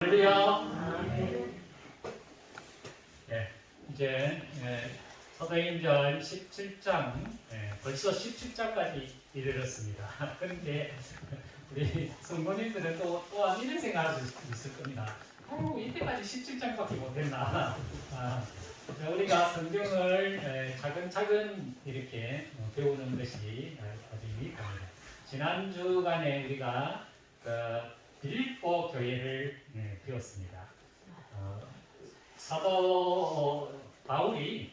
할렐루야. 이제 사도행전 17장, 벌써 17장까지 이르렀습니다. 그런데 우리 성도님들은 또한 이런 생각할 수 있을 겁니다. 이때까지 17장밖에 못했나? 우리가 성경을 차근차근 이렇게 배우는 것이 아주 유익합니다. 지난 주간에 우리가 빌립보 교회를 배웠습니다. 사도 바울이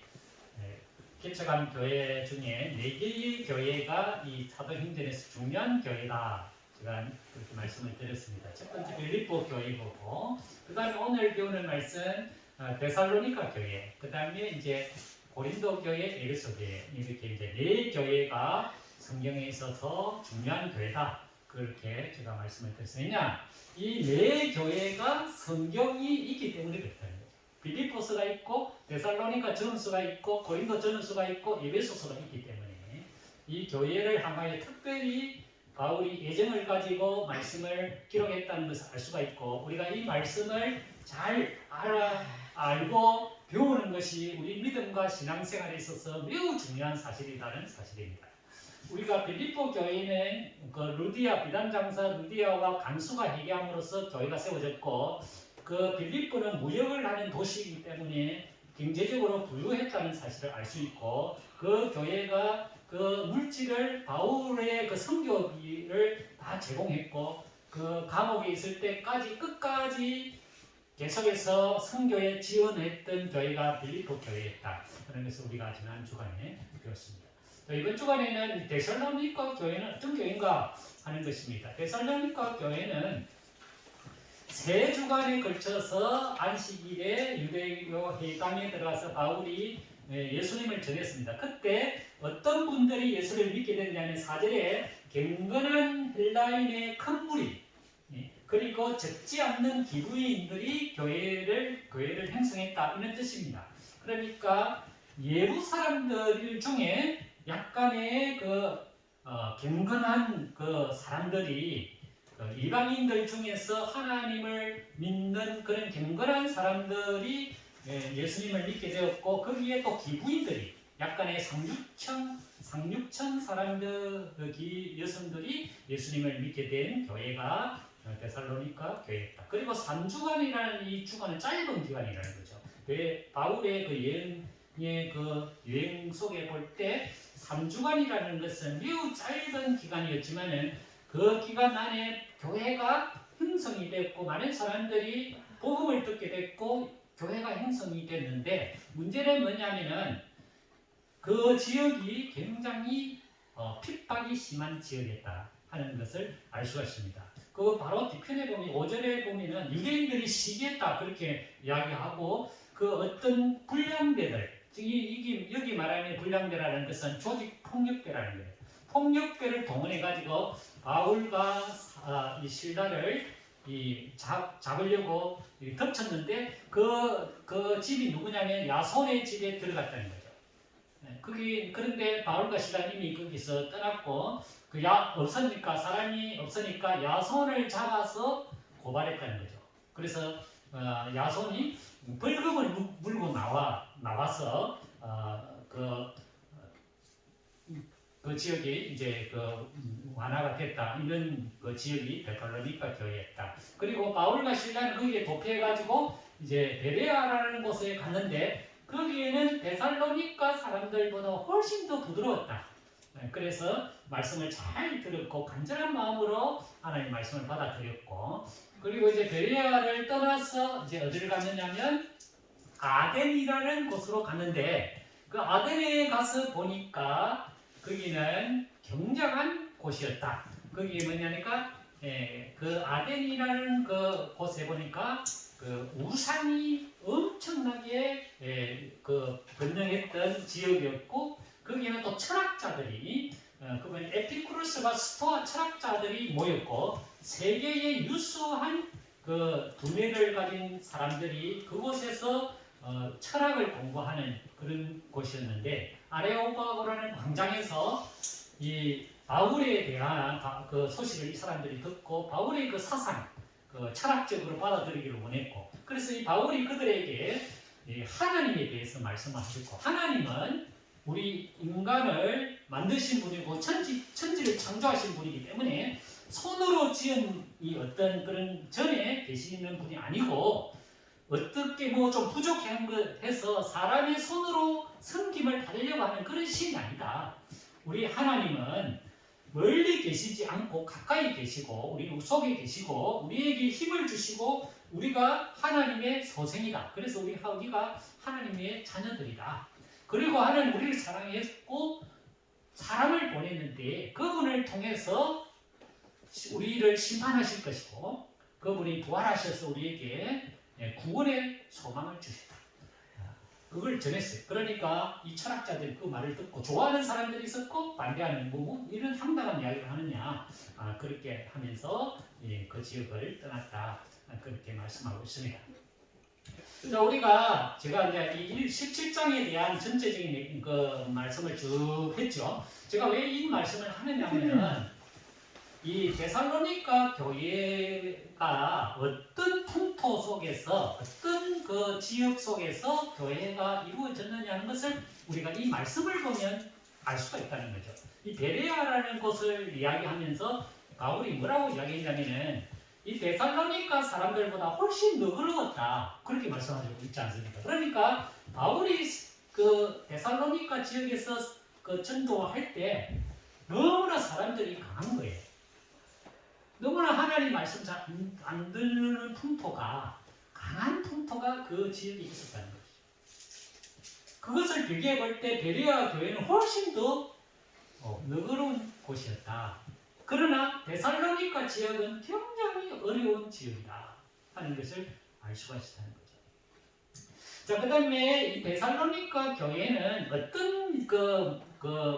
개척한 교회 중에 4개의 교회가 이 사도행전에서 중요한 교회다. 제가 그렇게 말씀을 드렸습니다. 첫 번째 빌립보 교회고, 그 다음에 오늘 배우는 말씀 데살로니가 교회, 그 다음에 이제 고린도 교회, 에베소 교회, 이렇게 이제 4교회가 성경에 있어서 중요한 교회다. 그렇게 제가 말씀을 드렸으냐, 이 4교회가 성경이 있기 때문에 그렇다는 거죠. 빌립보서가 있고, 데살로니가 전서가 있고, 고린도 전서가 있고, 에베소서가 있기 때문에 이 교회를 향하여 특별히 바울이 애정을 가지고 말씀을 기록했다는 것을 알 수가 있고, 우리가 이 말씀을 잘 알고 배우는 것이 우리 믿음과 신앙생활에 있어서 매우 중요한 사실이라는 사실입니다. 우리가 빌립보 교회는 그 루디아, 비단장사 루디아와 간수가 회개함으로써 교회가 세워졌고, 그 빌립보는 무역을 하는 도시이기 때문에 경제적으로 부유했다는 사실을 알 수 있고, 그 교회가 그 물질을 바울의 그 선교비를 다 제공했고, 그 감옥에 있을 때까지 끝까지 계속해서 선교에 지원했던 교회가 빌립보 교회였다. 그런 것을 우리가 지난 주간에 배웠습니다. 이번 주간에는 데살로니가 교회는 어떤 교회인가 하는 것입니다. 데살로니가 교회는 3주간에 걸쳐서 안식일에 유대교 회당에 들어가서 바울이 예수님을 전했습니다. 그때 어떤 분들이 예수를 믿게 됐냐면 4절에 경건한 헬라인의 큰 무리, 그리고 적지 않는 기부인들이 교회를 형성했다, 이런 뜻입니다. 그러니까 예부 사람들 중에 약간의 경건한 사람들이 이방인들 중에서 하나님을 믿는 그런 경건한 사람들이 예수님을 믿게 되었고, 거기에 또 기부인들이 약간의 상류층 사람들, 여성들이 예수님을 믿게 된 교회가 데살로니가 교회였다. 그리고 3주간이라는 이 주간은 짧은 기간이라는 거죠. 바울의 여행 속에 볼 때 3주간이라는 것은 매우 짧은 기간이었지만은 그 기간 안에 교회가 형성이 됐고, 많은 사람들이 복음을 듣게 됐고, 교회가 형성이 됐는데, 문제는 뭐냐면은 그 지역이 굉장히 핍박이 심한 지역이었다 하는 것을 알 수가 있습니다. 그 바로 뒤편에 보면 5절에 보면은 유대인들이 시기했다 그렇게 이야기하고, 그 어떤 불량배들, 여기 말하는 불량배라는 것은 조직 폭력배라는 거예요. 폭력배를 동원해 가지고 바울과 이 실라를 잡으려고 덮쳤는데, 그 집이 누구냐면 야손의 집에 들어갔다는 거죠. 그런데 바울과 실라는 이미 거기서 떠났고, 사람이 없으니까 야손을 잡아서 고발했다는 거죠. 그래서 야손이 벌금을 물고 나와서 그 지역이 이제 완화가 됐다. 이런 그 지역이 데살로니가 교회였다. 그리고 바울과 실라는 거기에 도피해가지고 이제 베레아라는 곳에 갔는데, 거기에는 데살로니가 사람들보다 훨씬 더 부드러웠다. 그래서 말씀을 잘 들었고 간절한 마음으로 하나님의 말씀을 받아들였고, 그리고 이제 베레아를 떠나서 이제 어디를 갔느냐면 아덴이라는 곳으로 갔는데, 그 아덴에 가서 보니까 거기는 굉장한 곳이었다. 거기 뭐냐니까 그 아덴이라는 그 곳에 보니까 그 우상이 엄청나게 번영했던 지역이었고, 거기는 또 철학자들이 그분 에피쿠르스와 스토아 철학자들이 모였고, 세계의 유수한 그 두뇌를 가진 사람들이 그곳에서 철학을 공부하는 그런 곳이었는데, 아레오파고라는 광장에서 이 바울에 대한 그 소식을 이 사람들이 듣고, 바울의 그 사상, 철학적으로 받아들이기를 원했고, 그래서 이 바울이 그들에게 하나님에 대해서 말씀하셨고, 하나님은 우리 인간을 만드신 분이고 천지를 창조하신 분이기 때문에 손으로 지은 이 어떤 그런 전에 계시는 분이 아니고, 어떻게 뭐 좀 부족한 것 해서 사람의 손으로 섬김을 받으려고 하는 그런 신이 아니다. 우리 하나님은 멀리 계시지 않고 가까이 계시고 우리 속에 계시고 우리에게 힘을 주시고 우리가 하나님의 소생이다. 그래서 우리가 하나님의 자녀들이다. 그리고 하나님 우리를 사랑했고 사람을 보냈는데 그분을 통해서 우리를 심판하실 것이고 그분이 부활하셔서 우리에게 구원의 소망을 주셨다. 그걸 전했어요. 그러니까 이 철학자들이 그 말을 듣고 좋아하는 사람들이 있었고 반대하는 뭐 이런 황당한 이야기를 하느냐 그렇게 하면서 그 지역을 떠났다. 그렇게 말씀하고 있습니다. 자, 우리가 제가 이제 이 17장에 대한 전체적인 그 말씀을 쭉 했죠. 제가 왜 이 말씀을 하느냐면은 이 데살로니가 교회가 어떤 풍토 속에서 어떤 그 지역 속에서 교회가 이루어졌느냐 하는 것을 우리가 이 말씀을 보면 알 수가 있다는 거죠. 이 베레아라는 곳을 이야기하면서 바울이 뭐라고 이야기했냐면은 이 데살로니가 사람들보다 훨씬 너그러웠다. 그렇게 말씀하고 있지 않습니까? 그러니까 바울이 그 데살로니가 지역에서 그 전도할 때 너무나 사람들이 강한 거예요. 너무나 하나님 말씀 잘 안 듣는 풍토가 강한 풍토가 그 지역에 있었다는 것이죠. 그것을 비교해 볼 때 베레아 교회는 훨씬 더 너그러운 곳이었다. 그러나 데살로니가 지역은 굉장히 어려운 지역이다 하는 것을 알 수가 있다는 거죠. 자, 그 다음에 이 데살로니가 교회는 어떤 그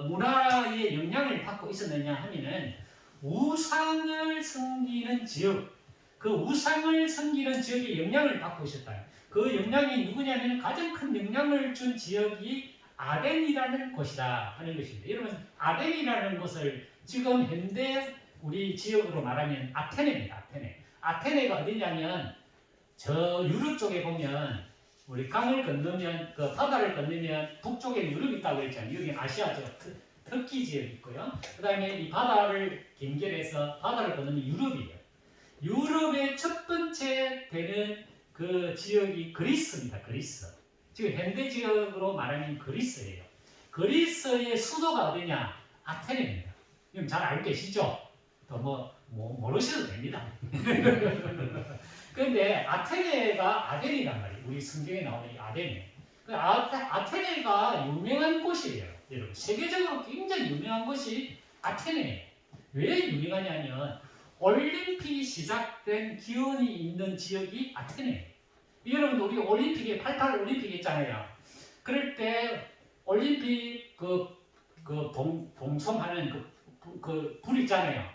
문화의 영향을 받고 있었느냐 하면은 우상을 섬기는 지역, 그 우상을 섬기는 지역에 영향을 받고 있었다. 그 영향이 누구냐면 가장 큰 영향을 준 지역이 아덴이라는 곳이다 하는 것입니다. 여러분 아덴이라는 것을 지금 현대 우리 지역으로 말하면 아테네입니다. 아테네. 아테네가 어디냐면 저 유럽 쪽에 보면 우리 강을 건너면 그 바다를 건너면 북쪽에 유럽이 있다고 했잖아요. 여기 아시아죠. 터키 지역이 있고요. 그 다음에 이 바다를 연결해서 바다를 건너면 유럽이에요. 유럽의 첫 번째 되는 그 지역이 그리스입니다. 그리스. 지금 현대 지역으로 말하면 그리스예요. 그리스의 수도가 어디냐? 아테네입니다. 지금 잘 알고 계시죠? 더 모르셔도 됩니다. 그런데 아테네가 아덴이란 말이에요. 우리 성경에 나오는 이 아덴이. 아테네가 유명한 곳이에요. 여러분, 세계적으로 굉장히 유명한 것이 아테네예요. 왜 유명하냐면 올림픽이 시작된 기원이 있는 지역이 아테네예요. 여러분 우리 올림픽에 88 올림픽 했잖아요. 그럴 때 올림픽 봉송하는 그 불 있잖아요.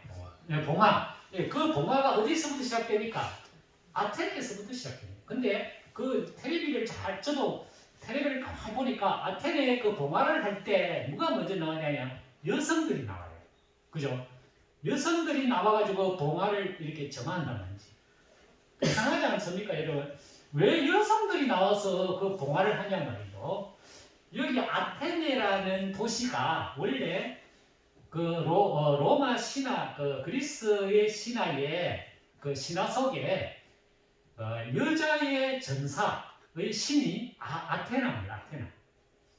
봉화. 그 봉화가 어디서부터 시작됩니까? 아테네에서부터 시작됩니다. 근데 그 텔레비를 저도 텔레비를 가만히 보니까 아테네 그 봉화를 할 때 누가 먼저 나오냐면 여성들이 나와요. 그죠? 여성들이 나와가지고 봉화를 이렇게 점한단 말이지. 이상하지 않습니까, 여러분? 왜 여성들이 나와서 그 봉화를 하냐 말이죠. 여기 아테네라는 도시가 원래 그 로마 신화, 그 그리스의 신화에 그 신화 속에 여자의 전사의 신이 아테나입니다. 아테나.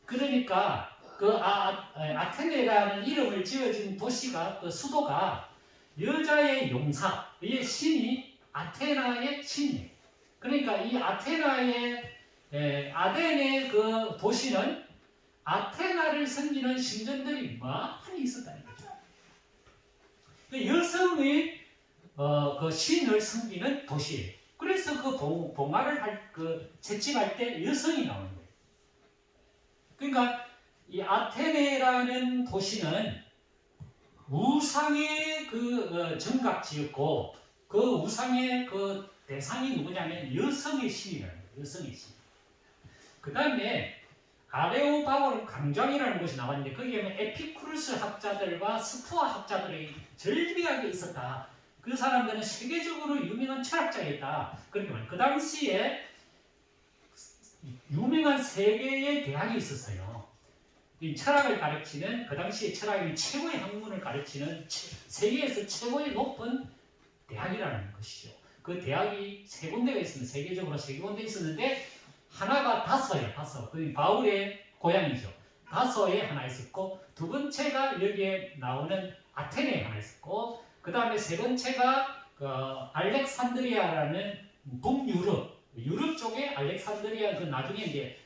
그러니까 그 아테네라는 이름을 지어진 도시가 그 수도가 여자의 용사의 신이 아테나의 신이에요. 그러니까 이 아테나의 아덴의 그 도시는 아테나를 섬기는 신전들이 많이 있었다는 거죠. 여성의 그 신을 섬기는 도시예요. 그래서 그 봉화를 채집할 때 여성이 나오는 거예요. 그러니까 이 아테네라는 도시는 우상의 그 정각지였고 그 우상의 그 대상이 누구냐면 여성의 신이라는 거예요. 여성의 신. 그 다음에 아레오바골 광장이라는 곳이 나왔는데 거기에 에피쿠르스 학자들과 스토아 학자들이 절비하게 있었다. 그 사람들은 세계적으로 유명한 철학자였다. 그렇게 말해요. 그 당시에 유명한 세 개의 대학이 있었어요. 이 철학을 가르치는, 그 당시에 철학의 최고의 학문을 가르치는 세계에서 최고의 높은 대학이라는 것이죠. 그 대학이 세 군데가 있습니다. 세계적으로 세 군데 있었는데 하나가 다소예요. 다소. 그 바울의 고향이죠. 다소에 하나 있었고, 두 번째가 여기에 나오는 아테네에 하나 있었고, 그 다음에 세 번째가 알렉산드리아라는 북유럽, 유럽 쪽에 알렉산드리아, 그 나중에 이제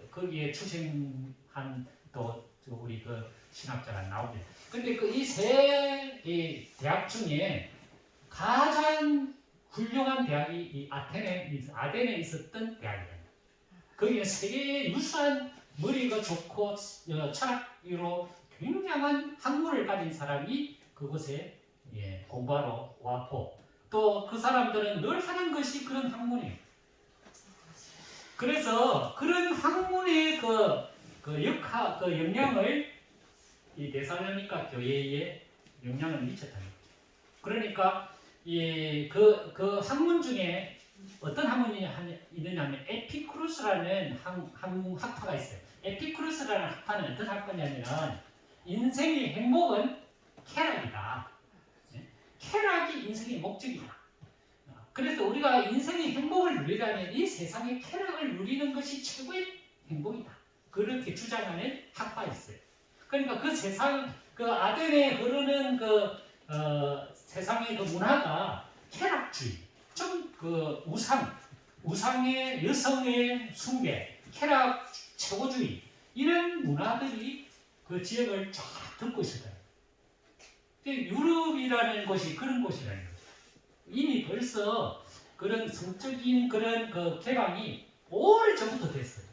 거기에 출생한 또 우리 그 신학자가 나옵니다. 근데 그 이 세 대학 중에 가장 훌륭한 대학이 이 아덴에 있었던 대학이에요. 거기에 세계의 유수한 머리가 좋고 철학으로 굉장한 학문을 가진 사람이 그곳에 공부하러 왔고, 또 그 사람들은 늘 하는 것이 그런 학문이에요. 그래서 그런 학문의 그 영향을 이 데살로니가 교회에 영향을 미쳤다는 거죠. 그러니까 그 학문 중에 어떤 학문이 있느냐면 에피쿠루스라는 학파가 있어요. 에피쿠루스라는 학파는 어떤 학파냐면 인생의 행복은 쾌락이다. 쾌락이 인생의 목적이다. 그래서 우리가 인생의 행복을 누리려면 이 세상의 쾌락을 누리는 것이 최고의 행복이다. 그렇게 주장하는 학파가 있어요. 그러니까 그 세상, 그 아덴에 흐르는 세상의 그 문화가 쾌락주의, 좀 우상의 여성의 숭배, 쾌락 최고주의, 이런 문화들이 그 지역을 쫙 덮고 있었다. 유럽이라는 곳이 그런 곳이라는 거죠. 이미 벌써 그런 성적인 그런 그 개방이 오래전부터 됐어요.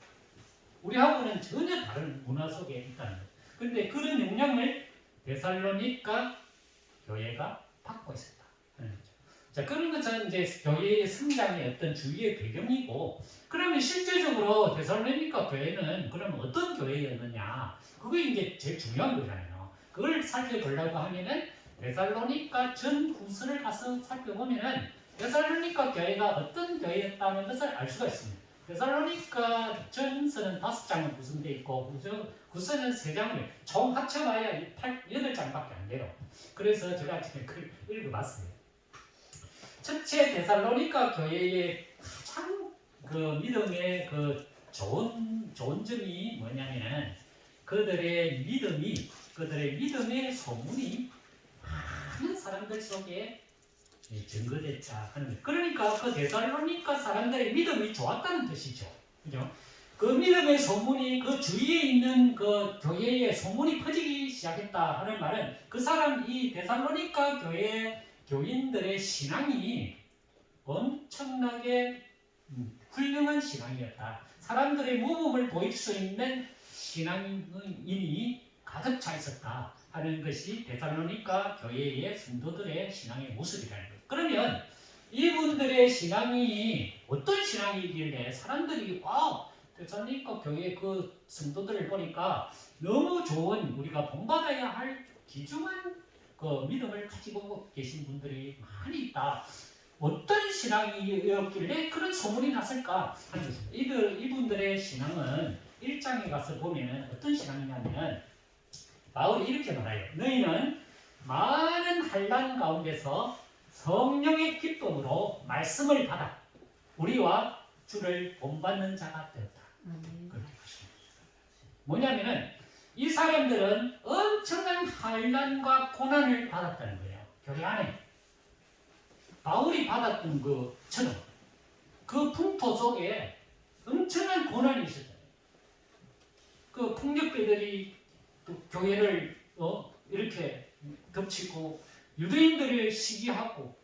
우리하고는 전혀 다른 문화 속에 있다는 거예요. 그런데 그런 영향을 데살로니가 교회가 받고 있었다. 자, 그런 것은 이제 교회의 성장의 어떤 주위의 배경이고, 그러면 실제적으로 데살로니가 교회는 그러면 어떤 교회였느냐? 그게 이제 제일 중요한 거잖아요. 그걸 살펴보려고 하면은 데살로니가 전 후서를 가서 살펴보면은 데살로니가 교회가 어떤 교회였다는 것을 알 수가 있습니다. 데살로니가 전서는 5장은 구성되어 있고 후서는 3장을 총 합쳐봐야 8장밖에 안 돼요. 그래서 제가 지금 그걸 읽어봤어요. 첫째, 데살로니가 교회의 가장 그 믿음의 그 좋은 점이 뭐냐면 그들의 믿음의 소문이 많은 사람들 속에 증거됐다 하는 거예요. 그러니까 그 데살로니가 사람들의 믿음이 좋았다는 뜻이죠. 그죠? 그 믿음의 소문이 그 주위에 있는 그 교회에 소문이 퍼지기 시작했다 하는 말은 이 데살로니가 교회 교인들의 신앙이 엄청나게 훌륭한 신앙이었다. 사람들의 모범을 보일 수 있는 신앙인이 가득 차 있었다 하는 것이 데살로니가 교회의 성도들의 신앙의 모습이라는 거예요. 그러면 이분들의 신앙이 어떤 신앙이길래 사람들이 데살로니가 교회 그 성도들을 보니까 너무 좋은, 우리가 본받아야 할 귀중한 그 믿음을 가지고 계신 분들이 많이 있다. 어떤 신앙이었길래 그런 소문이 났을까 하는 것입니다. 이분들의 신앙은 1장에 가서 보면 어떤 신앙이냐면 바울이 이렇게 말해요. 너희는 많은 환난 가운데서 성령의 기쁨으로 말씀을 받아 우리와 주를 본받는 자가 되었다. 그렇게 하십니다. 뭐냐면은 이 사람들은 엄청난 환난과 고난을 받았다는 거예요. 교회 안에 바울이 받았던 것처럼 그 풍토 속에 엄청난 고난이 있었잖아요. 그 폭력배들이 교회를 이렇게 덮치고 유대인들을 시기하고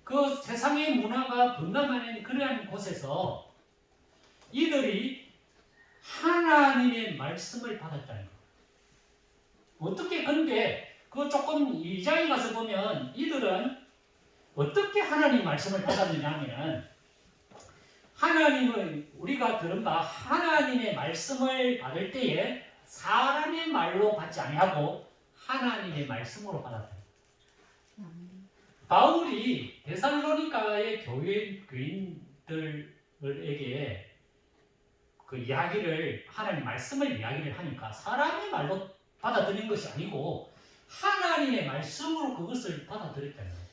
그 세상의 문화가 번남하는 그러한 곳에서 이들이 하나님의 말씀을 받았다는 거예요. 어떻게 근데 그 조금 2장에 가서 보면 이들은 어떻게 하나님 말씀을 받았느냐 하면 하나님을 우리가 들은 바 하나님의 말씀을 받을 때에 사람의 말로 받지 아니하고 하나님의 말씀으로 받았다. 바울이 데살로니가의 교인들에게 그 이야기를 하나님 말씀을 이야기를 하니까 사람의 말로 받아들인 것이 아니고 하나님의 말씀으로 그것을 받아들였다는 거예요.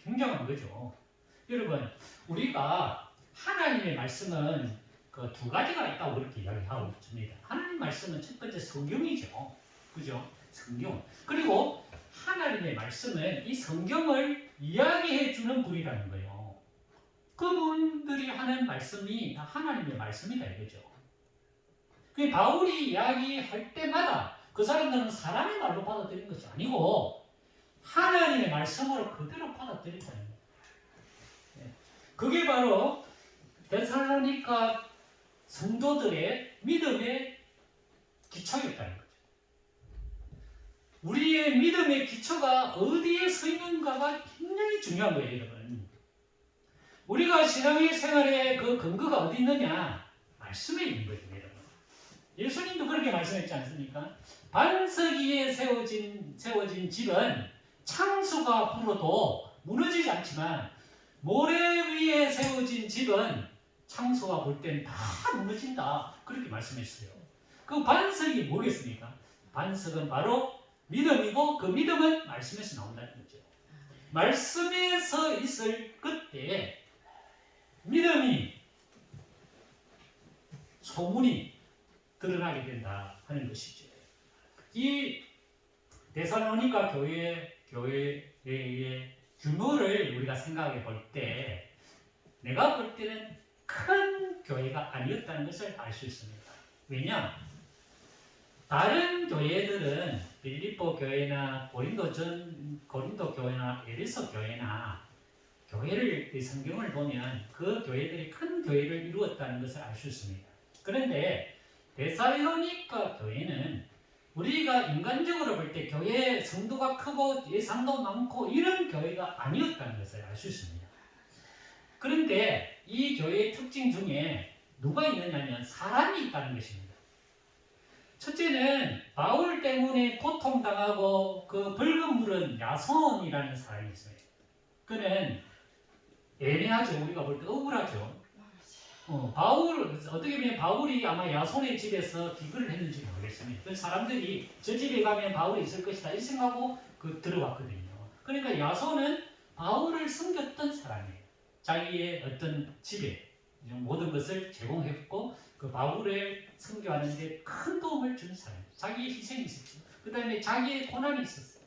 굉장한 거죠. 여러분, 우리가 하나님의 말씀은 그 두 가지가 있다고 그렇게 이야기하고 있습니다. 하나님 말씀은 첫 번째 성경이죠. 그죠? 성경. 그리고 하나님의 말씀은 이 성경을 이야기해 주는 분이라는 거예요. 그분들이 하는 말씀이 다 하나님의 말씀이다 이거죠. 그 바울이 이야기할 때마다 그 사람들은 사람의 말로 받아들인 것이 아니고 하나님의 말씀으로 그대로 받아들였다는 거예요. 그게 바로 데살로니가 성도들의 믿음의 기초였다는 거죠. 우리의 믿음의 기초가 어디에 서 있는가가 굉장히 중요한 거예요, 여러분. 우리가 신앙의 생활에 그 근거가 어디 있느냐? 말씀에 있는 거죠, 여러분. 예수님도 그렇게 말씀했지 않습니까? 반석 위에 세워진 집은 창수가 불어도 무너지지 않지만 모래 위에 세워진 집은 창수가 볼 땐 다 무너진다. 그렇게 말씀했어요. 그 반석이 뭐겠습니까? 반석은 바로 믿음이고 그 믿음은 말씀에서 나온다는 거죠. 말씀에서 있을 그때 믿음이 소문이 드러나게 된다 하는 것이죠. 이 데살로니가 교회의 규모를 우리가 생각해 볼 때 내가 볼 때는 큰 교회가 아니었다는 것을 알 수 있습니다. 왜냐? 다른 교회들은 빌립보 교회나 고린도 교회나 에베소 교회나 교회를 성경을 보면 그 교회들이 큰 교회를 이루었다는 것을 알 수 있습니다. 그런데 데살로니가 교회는 우리가 인간적으로 볼 때 교회 성도가 크고 예산도 많고 이런 교회가 아니었다는 것을 알 수 있습니다. 그런데 이 교회의 특징 중에 누가 있느냐면 사람이 있다는 것입니다. 첫째는 바울 때문에 고통당하고 그 벌금 물은 야손이라는 사람이 있어요. 그는 애매하죠. 우리가 볼 때 억울하죠. 어떻게 보면 바울이 아마 야손의 집에서 기근을 했는지 모르겠습니다. 그 사람들이 저 집에 가면 바울이 있을 것이다 이 생각하고 들어왔거든요. 그러니까 야손은 바울을 섬겼던 사람이에요. 자기의 어떤 집에 모든 것을 제공했고 그 바울을 섬겨하는데 큰 도움을 준 사람이에요. 자기의 희생이 있었죠. 그 다음에 자기의 고난이 있었어요.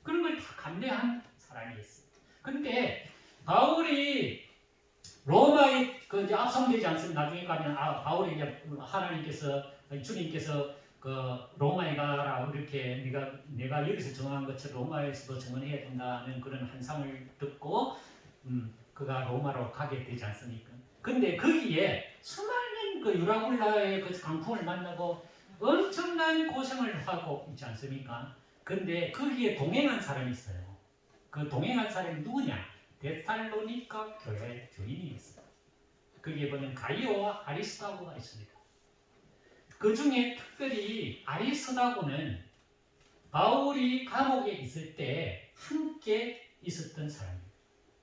그런 걸 다 감내한 사람이었어요. 근데 바울이 로마에 이제 압송되지 않습니다. 나중에 가면 바울이 이제 주님께서 그 로마에 가라 이렇게 내가 여기서 정한 것처럼 로마에서도 정언해야 된다는 그런 환상을 듣고 그가 로마로 가게 되지 않습니까? 근데 거기에 수많은 그 유라굴라의 그 강풍을 만나고 엄청난 고생을 하고 있지 않습니까? 근데 거기에 동행한 사람이 있어요. 그 동행한 사람이 누구냐? 데살로니가 교회 교인이었어요. 거기에 보면 가이오와 아리스다고가 있습니다. 그 중에 특별히 아리스다고는 바울이 감옥에 있을 때 함께 있었던 사람입니다.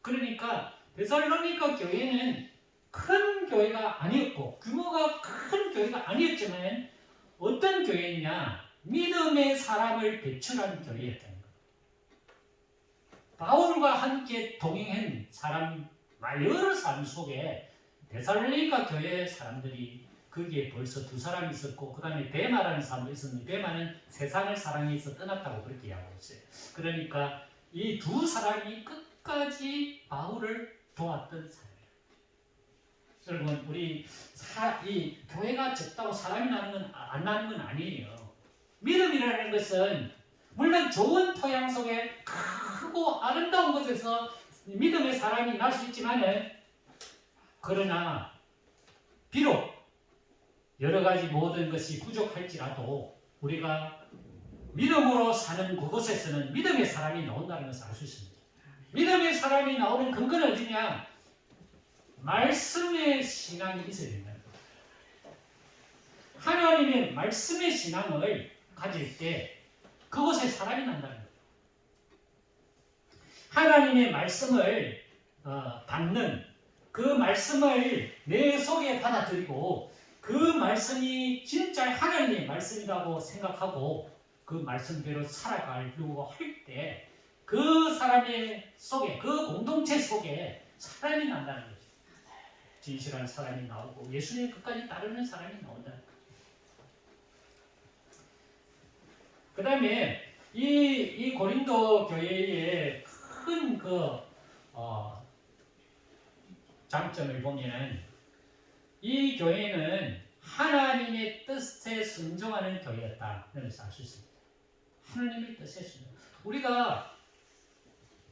그러니까 데살로니가 교회는 큰 교회가 아니었고 규모가 큰 교회가 아니었지만 어떤 교회냐? 믿음의 사람을 배출한 교회였다는 거예요. 바울과 함께 동행한 사람, 여러 사람 속에 데살로니가 교회 사람들이 거기에 벌써 두 사람이 있었고 그 다음에 데마라는 사람도 있었는데 데마는 세상을 사랑해서 떠났다고 그렇게 이야기하고 있어요. 그러니까 이 두 사람이 끝까지 바울을 도왔던 사람이에요. 여러분 우리 이 교회가 적다고 사람이 안 나는 건 아니에요. 믿음이라는 것은 물론 좋은 토양 속에 크고 아름다운 곳에서 믿음의 사람이 날 수 있지만 그러나 비록 여러 가지 모든 것이 부족할지라도 우리가 믿음으로 사는 그곳에서는 믿음의 사람이 나온다는 것을 알 수 있습니다. 믿음의 사람이 나오는 근거는 어디냐? 말씀의 신앙이 있어야 된다. 하나님의 말씀의 신앙을 가질 때 그곳에 사람이 난다는 거예요. 하나님의 말씀을 받는 그 말씀을 내 속에 받아들이고 그 말씀이 진짜 하나님의 말씀이라고 생각하고 그 말씀대로 살아가려고 할 때 그 사람의 속에 그 공동체 속에 사람이 난다는 거죠. 진실한 사람이 나오고 예수님 끝까지 따르는 사람이 나온다는 거죠. 그 다음에 이 고린도 교회의 큰 장점을 보면 이 교회는 하나님의 뜻에 순종하는 교회였다. 그래서 알 수 있습니다. 하나님의 뜻에 순종. 우리가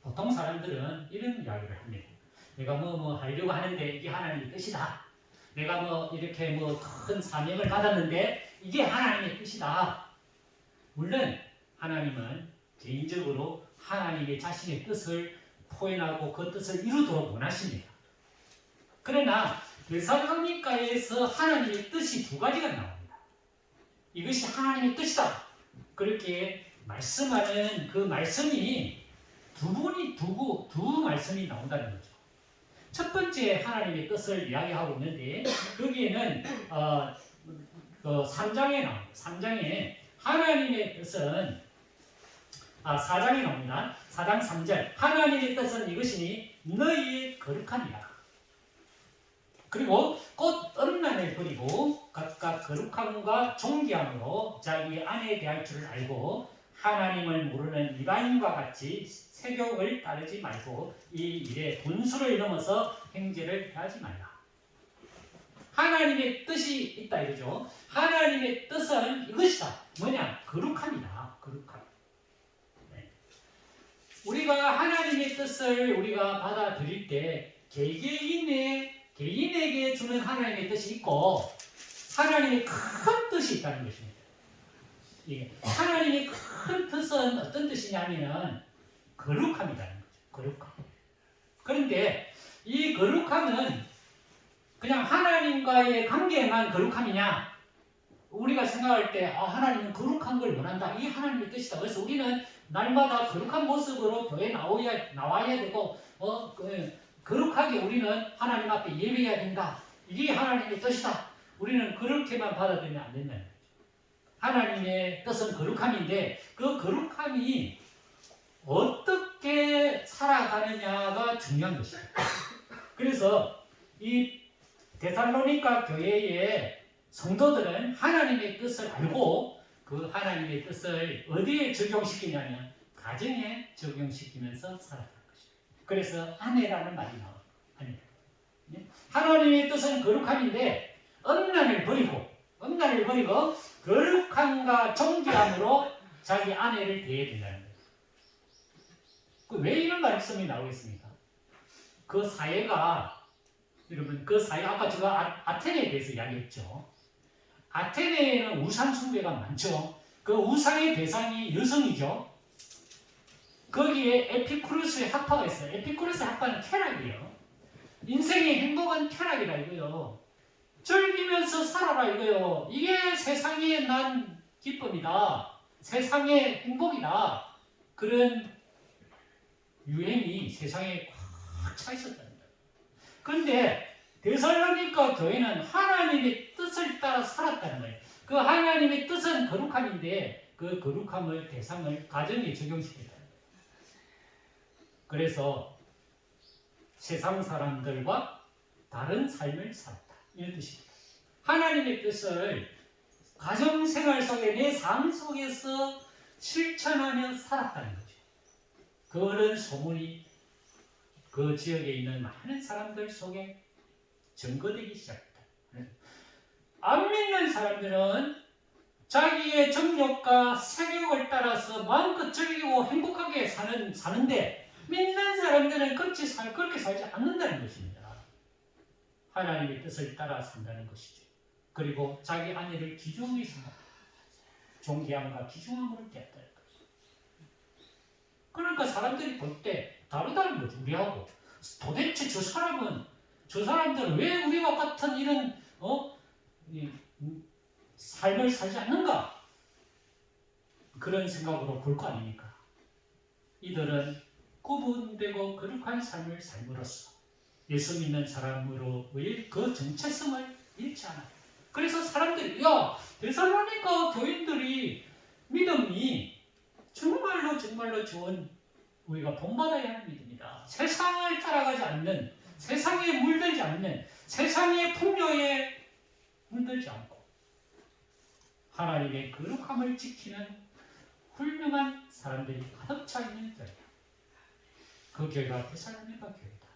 보통 사람들은 이런 이야기를 합니다. 내가 뭐 하려고 하는데 이게 하나님의 뜻이다. 내가 이렇게 큰 사명을 받았는데 이게 하나님의 뜻이다. 물론 하나님은 개인적으로 하나님의 자신의 뜻을 표현하고 그 뜻을 이루도록 원하십니다. 그러나 데살로니가에서 하나님의 뜻이 두 가지가 나옵니다. 이것이 하나님의 뜻이다. 그렇게 말씀하는 그 말씀이 두 말씀이 나온다는 거죠. 첫 번째 하나님의 뜻을 이야기하고 있는데 거기에는 3장에 나옵니다. 3장에 하나님의 뜻은 4장에 나옵니다. 4장 3절 하나님의 뜻은 이것이니 너희의 거룩함이라. 그리고 곧 음란을 버리고 각각 거룩함과 존귀함으로 자기 아내에 대할 줄을 알고 하나님을 모르는 이방인과 같이 세욕을 따르지 말고 이 일에 분수를 넘어서 행제를 하지 말라. 하나님의 뜻이 있다 이거죠. 하나님의 뜻은 이것이다. 뭐냐? 거룩함이다. 거룩함. 네. 우리가 하나님의 뜻을 우리가 받아들일 때 개인에게 주는 하나님의 뜻이 있고 하나님의 큰 뜻이 있다는 것입니다. 하나님의 큰 뜻은 어떤 뜻이냐면 거룩함이라는 거죠. 거룩함. 그런데 이 거룩함은 그냥 하나님과의 관계만 거룩함이냐? 우리가 생각할 때 하나님은 거룩한 걸 원한다. 이게 하나님의 뜻이다. 그래서 우리는 날마다 거룩한 모습으로 교회에 나와야 되고 거룩하게 우리는 하나님 앞에 예배해야 된다. 이게 하나님의 뜻이다. 우리는 그렇게만 받아들이면 안 된다는 거죠. 하나님의 뜻은 거룩함인데 그 거룩함이 어떻게 살아가느냐가 중요한 것입니다. 그래서 이 데살로니가 교회의 성도들은 하나님의 뜻을 알고 그 하나님의 뜻을 어디에 적용시키냐면 가정에 적용시키면서 살아가는 것입니다. 그래서 아내라는 말이 나와요. 아내. 하나님의 뜻은 거룩함인데 음란을 버리고 거룩함과 존귀함으로 자기 아내를 대해야 된다는 거예요. 왜 이런 말씀이 나오겠습니까? 그 사회가 여러분 아까 제가 아테네에 대해서 이야기했죠. 아테네에는 우상 숭배가 많죠. 그 우상의 대상이 여성이죠. 거기에 에피쿠르스의 학파가 있어요. 에피쿠르스의 학파는 쾌락이에요. 인생의 행복은 쾌락이라 이거요. 즐기면서 살아라 이거요. 이게 세상에 난 기쁨이다. 세상의 행복이다. 그런 유행이 세상에 꽉 차 있었다는 거예요. 그런데 데살로니가 교회는 하나님의 뜻을 따라 살았다는 거예요. 그 하나님의 뜻은 거룩함인데 그 거룩함을 대상을 가정에 적용시켰다는 거예요. 그래서 세상 사람들과 다른 삶을 살았다. 이런 뜻입니다. 하나님의 뜻을 가정생활 속에 내 삶 속에서 실천하며 살았다는 거죠. 그런 소문이 그 지역에 있는 많은 사람들 속에 증거되기 시작했다. 안 믿는 사람들은 자기의 정욕과 색욕을 따라서 마음껏 즐기고 행복하게 사는데 믿는 사람들은 그렇게 살지 않는다는 것입니다. 하나님의 뜻을 따라 산다는 것이죠. 그리고 자기 아내를 귀중히 생각한다. 존귀함과 귀중함으로 대한다는 것이죠. 그러니까 사람들이 볼 때 다르다는 거죠. 우리하고. 도대체 저 사람들은 왜 우리와 같은 이런 삶을 살지 않는가? 그런 생각으로 볼 거 아닙니까? 이들은 구분되고 거룩한 삶을 삶으로써 예수 믿는 사람으로의 그 정체성을 잃지 않아요. 그래서 사람들이 데살로니가 교인들이 믿음이 정말로 좋은 우리가 본받아야 하는 믿음이다. 세상을 따라가지 않는, 세상에 물들지 않는, 세상의 풍요에 물들지 않고 하나님의 거룩함을 지키는 훌륭한 사람들이 가득 차 있는 교회다. 그 교회가 데살로니가 교회다.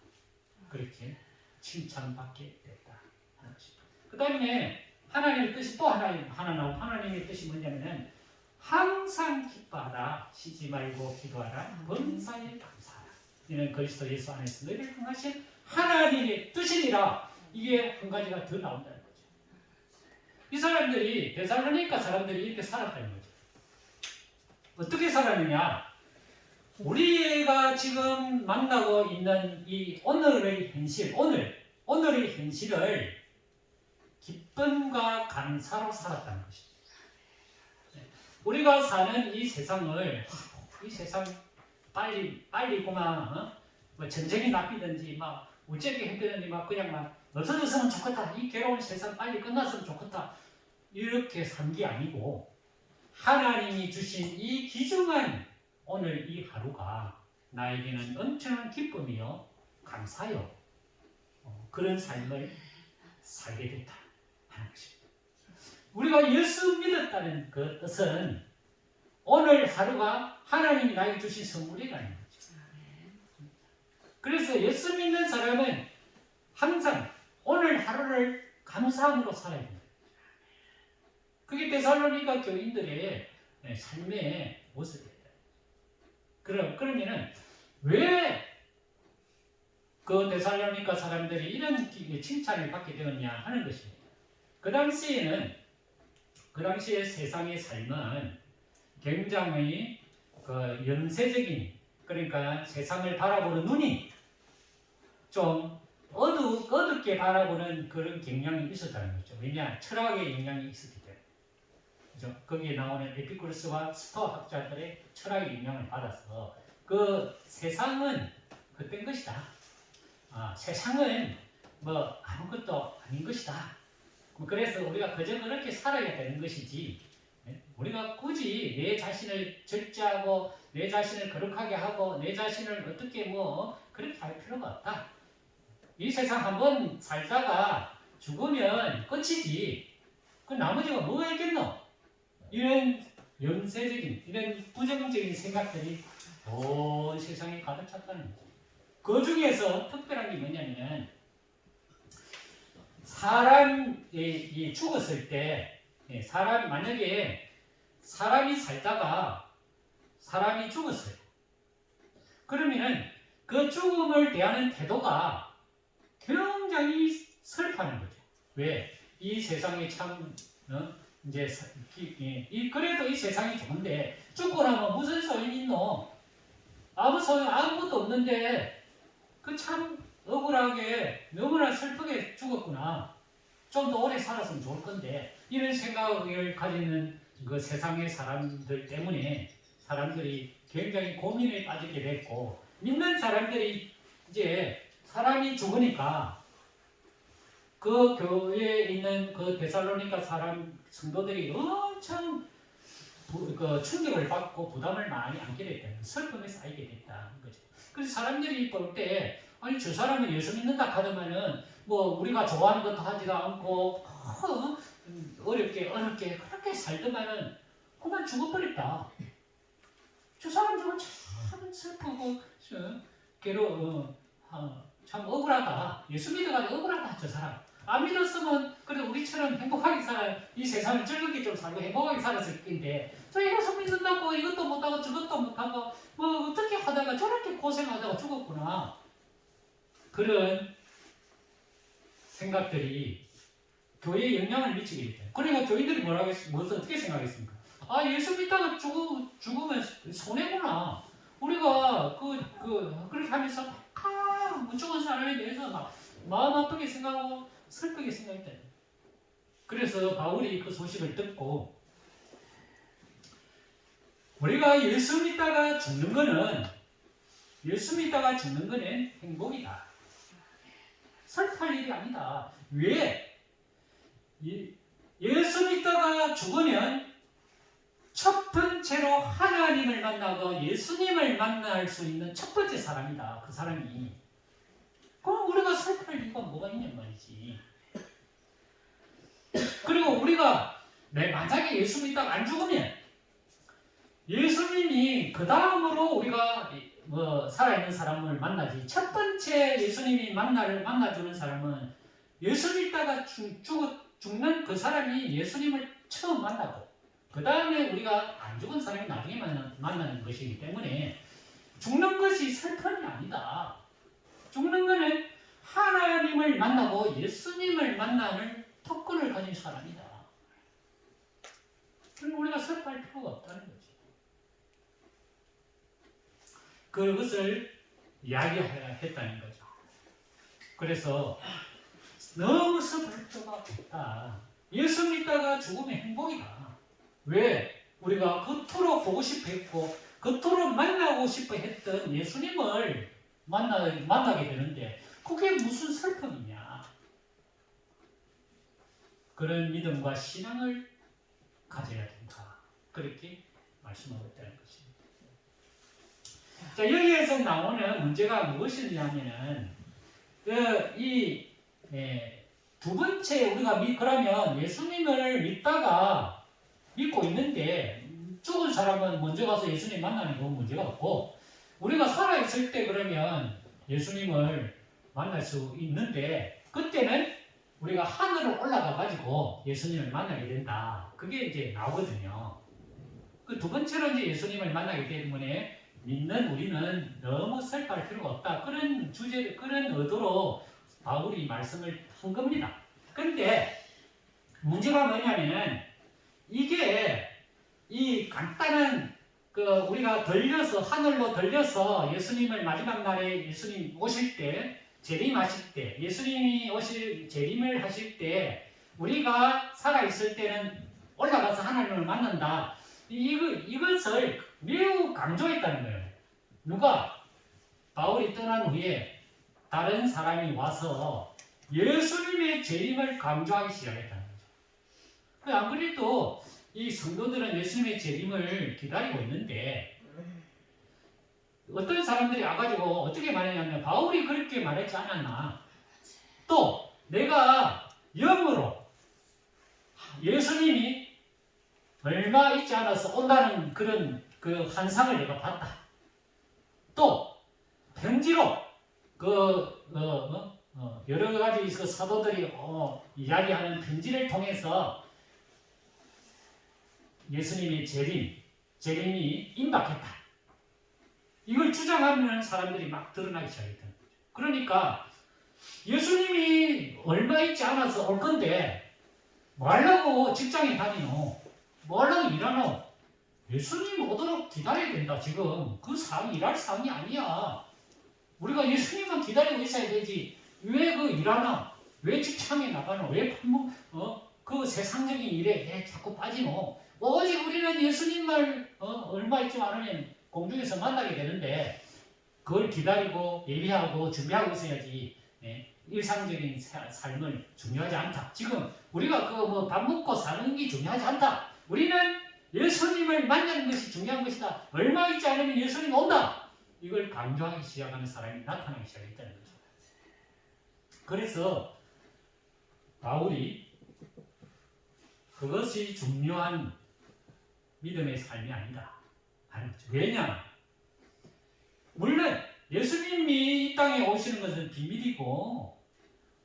그렇게 칭찬받게 됐다 하는 것입니다. 그 다음에 하나님의 뜻이 또 하나 나오고, 하나님의 뜻이 뭐냐면은 항상 기뻐하라, 쉬지 말고 기도하라, 범사에 감사하라. 이는 그리스도 예수 안에서 너희를 행하신 하나님의 뜻이니라. 이게 한 가지가 더 나온다는 거죠. 이 사람들이, 데살로니가 사람들이 이렇게 살았다는 거죠. 어떻게 살았느냐? 우리가 지금 만나고 있는 이 오늘의 현실, 오늘의 현실을 기쁨과 감사로 살았다는 것입니다. 우리가 사는 이 세상을, 이 세상 빨리 그만 뭐 전쟁이 납히든지 막 우째기 힘들든지 막 그냥 막 없어졌으면 좋겠다, 이 괴로운 세상 빨리 끝났으면 좋겠다, 이렇게 산 게 아니고 하나님이 주신 이 귀중한 오늘 이 하루가 나에게는 엄청난 기쁨이요 감사요 그런 삶을 살게 됐다 하는 것입니다. 우리가 예수 믿었다는 그 뜻은 오늘 하루가 하나님이 나에게 주신 선물이라는 거죠. 그래서 예수 믿는 사람은 항상 오늘 하루를 감사함으로 살아야 됩니다. 그게 데살로니가 교인들의 삶의 모습이에요. 그러면은 왜 그 데살로니가 사람들이 이런 칭찬을 받게 되었냐 하는 것입니다. 그 당시에 세상의 삶은 굉장히 그 연세적인, 그러니까 세상을 바라보는 눈이 좀 어둡게 바라보는 그런 경향이 있었다는 거죠. 왜냐? 철학의 영향이 있었기 때문에. 그죠? 거기에 나오는 에피쿠르스와 스토아 학자들의 철학의 영향을 받아서 그 세상은 헛된 것이다. 세상은 뭐 아무것도 아닌 것이다. 그래서 우리가 그저 그렇게 살아야 되는 것이지, 우리가 굳이 내 자신을 절제하고 내 자신을 거룩하게 하고 내 자신을 어떻게 그렇게 할 필요가 없다. 이 세상 한번 살다가 죽으면 끝이지. 그 나머지가 뭐가 있겠노? 이런 연세적인, 이런 부정적인 생각들이 온 세상에 가득 찼다는 거죠. 그 중에서 특별한 게 뭐냐면, 사람이 죽었을 때, 만약에 사람이 살다가 사람이 죽었어요. 그러면은 그 죽음을 대하는 태도가 굉장히 슬퍼하는 거죠. 왜? 이 세상이 참, 그래도 이 세상이 좋은데 죽고 나면 무슨 소용이 있노? 아무 소용, 아무것도 없는데 그 참 억울하게 너무나 슬프게 죽었구나. 좀 더 오래 살았으면 좋을 건데, 이런 생각을 가지는 그 세상의 사람들 때문에 사람들이 굉장히 고민에 빠지게 됐고, 믿는 사람들이 이제 사람이 죽으니까 그 교회에 있는 그 데살로니가 사람 성도들이 엄청 충격을 받고 부담을 많이 안게 됐다. 슬픔에 쌓이게 됐다는 거죠. 그래서 사람들이 볼 때, 아니 저 사람은 예수 믿는다 하더만은 우리가 좋아하는 것도 하지도 않고 어렵게 그렇게 살더만은 그만 죽어버렸다. 저 사람 좀 참 슬프고 참 억울하다. 예수 믿어가지고 억울하다 저 사람. 안 믿었으면 그래도 우리처럼 행복하게 살아, 이 세상을 즐겁게 좀 살고 행복하게 살았을 텐데, 저 예수 믿는다고 이것도 못하고 저것도 못하고 어떻게 하다가 저렇게 고생하다가 죽었구나. 그런 생각들이 교회에 영향을 미치게 됐다. 그러니까 교인들이 어떻게 생각했습니까? 예수 믿다가 죽으면 손해구나. 우리가 그렇게 하면서 죽은 사람에 대해서 막 마음 아프게 생각하고 슬프게 생각했다. 그래서 바울이 그 소식을 듣고, 우리가 예수 믿다가 죽는 거는 예수 믿다가 죽는 거는 행복이다. 슬플 일이 아니다. 왜? 예수 믿다가 죽으면 첫 번째로 하나님을 만나고 예수님을 만날 수 있는 첫 번째 사람이다. 그 사람이. 그럼 우리가 슬플 이유가 뭐가 있냔 말이지. 그리고 우리가 만약에 예수 믿다가 안 죽으면 예수님이 그 다음으로 우리가 살아있는 사람을 만나지. 첫 번째 예수님이 만나주는 사람은 예수 믿다가 죽는 그 사람이 예수님을 처음 만나고 그 다음에 우리가 안 죽은 사람이 나중에 만나는 것이기 때문에 죽는 것이 슬픔이 아니다. 죽는 것은 하나님을 만나고 예수님을 만나는 특권을 가진 사람이다. 그럼 우리가 슬퍼할 필요가 없다는 거지. 그것을 이야기했다는 거죠. 그래서 너무 슬플 필요가 없다. 예수 믿다가 죽으면 행복이다. 왜? 우리가 그토록 보고 싶어 했고 그토록 만나고 싶어 했던 예수님을 만나게 되는데 그게 무슨 슬픔이냐. 그런 믿음과 신앙을 가져야 된다. 그렇게 말씀하고 있다는 것입니다. 자, 여기에서 나오는 문제가 무엇이냐면은 두 번째 우리가 그러면 예수님을 믿고 있는데 죽은 사람은 먼저 가서 예수님 만나는 건 문제가 없고 우리가 살아있을 때 그러면 예수님을 만날 수 있는데 그때는 우리가 하늘을 올라가 가지고 예수님을 만나게 된다. 그게 이제 나오거든요. 그 두 번째로 이제 예수님을 만나기 때문에 믿는 우리는 너무 슬퍼할 필요가 없다. 그런 그런 의도로 바울이 말씀을 한 겁니다. 그런데 문제가 뭐냐면은 이게 이 간단한 우리가 하늘로 들려서 예수님을 마지막 날에 예수님 오실 때 재림하실 때 예수님이 재림을 하실 때 우리가 살아있을 때는 올라가서 하나님을 만난다. 이것을 매우 강조했다는 거예요. 누가? 바울이 떠난 후에 다른 사람이 와서 예수님의 재림을 강조하기 시작했다는 거죠. 안 그래도 이 성도들은 예수님의 재림을 기다리고 있는데 어떤 사람들이 와가지고 어떻게 말했냐면 바울이 그렇게 말했지 않았나. 또 내가 영으로 예수님이 얼마 있지 않아서 온다는 그런 그 환상을 내가 봤다. 또 편지로 여러 가지 그 사도들이 이야기하는 편지를 통해서 예수님의 재림이 임박했다. 이걸 주장하는 사람들이 막 드러나기 시작했다. 그러니까 예수님이 얼마 있지 않아서 올 건데 뭐 하려고 직장에 다니노? 뭐 하려고 일하노? 예수님 오도록 기다려야 된다. 지금 그 일할 상이 아니야. 우리가 예수님만 기다리고 있어야 되지. 왜 일하나? 왜 직장에 나가노? 왜 그 세상적인 일에 왜 자꾸 빠지노? 오직 우리는 예수님을 얼마 있지 않으면 공중에서 만나게 되는데 그걸 기다리고 예비하고 준비하고 있어야지. 일상적인 삶을 중요하지 않다. 지금 우리가 밥 먹고 사는 게 중요하지 않다. 우리는 예수님을 만나는 것이 중요한 것이다. 얼마 있지 않으면 예수님 온다. 이걸 강조하기 시작하는 사람이 나타나기 시작했다는 거죠. 그래서 바울이 그것이 중요한 믿음의 삶이 아니다 하는 거죠. 왜냐? 물론 예수님이 이 땅에 오시는 것은 비밀이고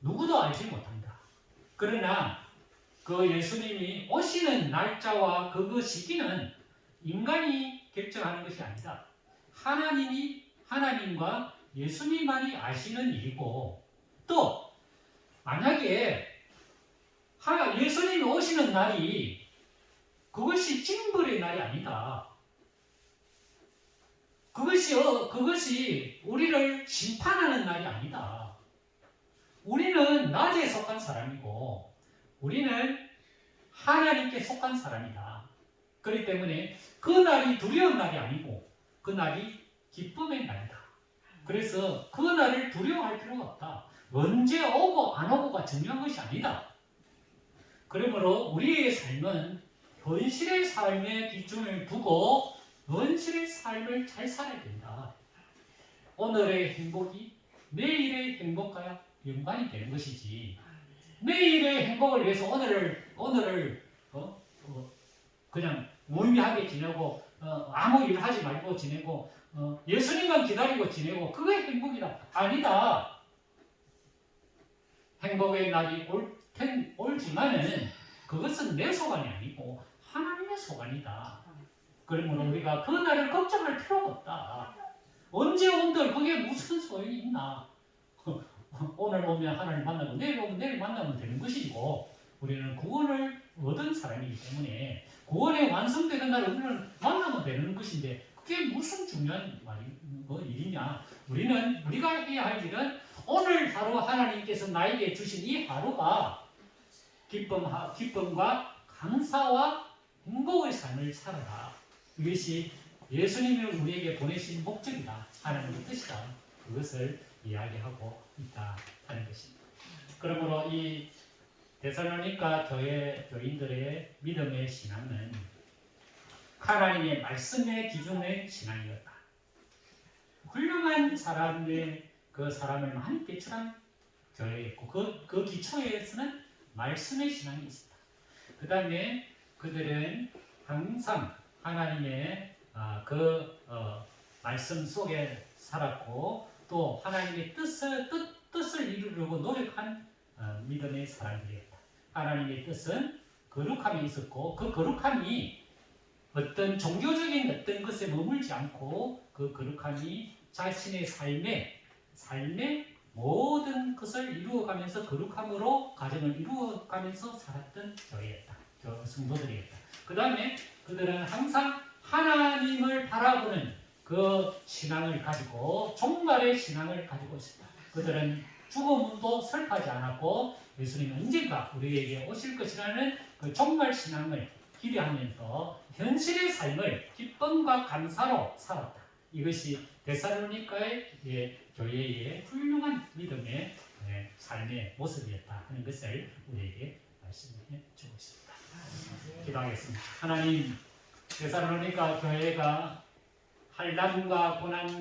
누구도 알지 못한다. 그러나 그 예수님이 오시는 날짜와 그 시기는 인간이 결정하는 것이 아니다. 하나님과 예수님만이 아시는 일이고 또 만약에 예수님이 오시는 날이 그것이 징벌의 날이 아니다. 그것이 우리를 심판하는 날이 아니다. 우리는 낮에 속한 사람이고 우리는 하나님께 속한 사람이다. 그렇기 때문에 그 날이 두려운 날이 아니고 그 날이 기쁨의 날이다. 그래서 그날을 두려워할 필요가 없다. 언제 오고 안 오고가 중요한 것이 아니다. 그러므로 우리의 삶은 현실의 삶에 기준을 두고 현실의 삶을 잘 살아야 된다. 오늘의 행복이 내일의 행복과 연관이 되는 것이지. 내일의 행복을 위해서 오늘을 그냥 무의미하게 지내고 아무 일 하지 말고 지내고 예수님만 기다리고 지내고 그게 행복이다. 아니다. 행복의 날이 올지만은 그것은 내 소관이 아니고 하나님의 소관이다. 그러므로 우리가 그 날을 걱정할 필요가 없다. 언제 온들 그게 무슨 소용이 있나? 오늘 보면 하나님 만나고 내일 오면 내일 만나면 되는 것이고 우리는 구원을 얻은 사람이기 때문에 구원이 완성되는 날 우리는 만나면 되는 것인데 그게 무슨 중요한 일이냐? 우리가 해야 할 일은 오늘 하루 하나님께서 나에게 주신 이 하루가 기쁨과 감사와 행복의 삶을 살아라. 이것이 예수님을 우리에게 보내신 목적이다. 하나님의 뜻이다. 그것을 이야기하고 있다 하는 것입니다. 그러므로 이 데살로니가 교인들의 믿음의 신앙은 하나님의 말씀의 기준의 신앙이었다. 훌륭한 사람의 그 사람을 많이 배출한 교회였고 그 기초에서는 말씀의 신앙이 있었다. 그 다음에 그들은 항상 하나님의 말씀 속에 살았고 또 하나님의 뜻을 이루려고 노력한 믿음의 사람들이었다. 하나님의 뜻은 거룩함이 있었고 그 거룩함이 어떤 종교적인 어떤 것에 머물지 않고 그 거룩함이 자신의 삶의 모든 것을 이루어가면서 거룩함으로 가정을 이루어가면서 살았던 교회였다. 성도들이었다. 그 다음에 그들은 항상 하나님을 바라보는 그 신앙을 가지고 종말의 신앙을 가지고 있습니다. 그들은 죽음도 슬퍼하지 않았고 예수님은 언젠가 우리에게 오실 것이라는 그 종말 신앙을 기대하면서 현실의 삶을 기쁨과 감사로 살았다. 이것이 데살로니가의 교회의 훌륭한 믿음의 삶의 모습이었다 하는 것을 우리에게 말씀해 주고 있습니다. 기도하겠습니다. 하나님, 데살로니가 교회가 환난과 고난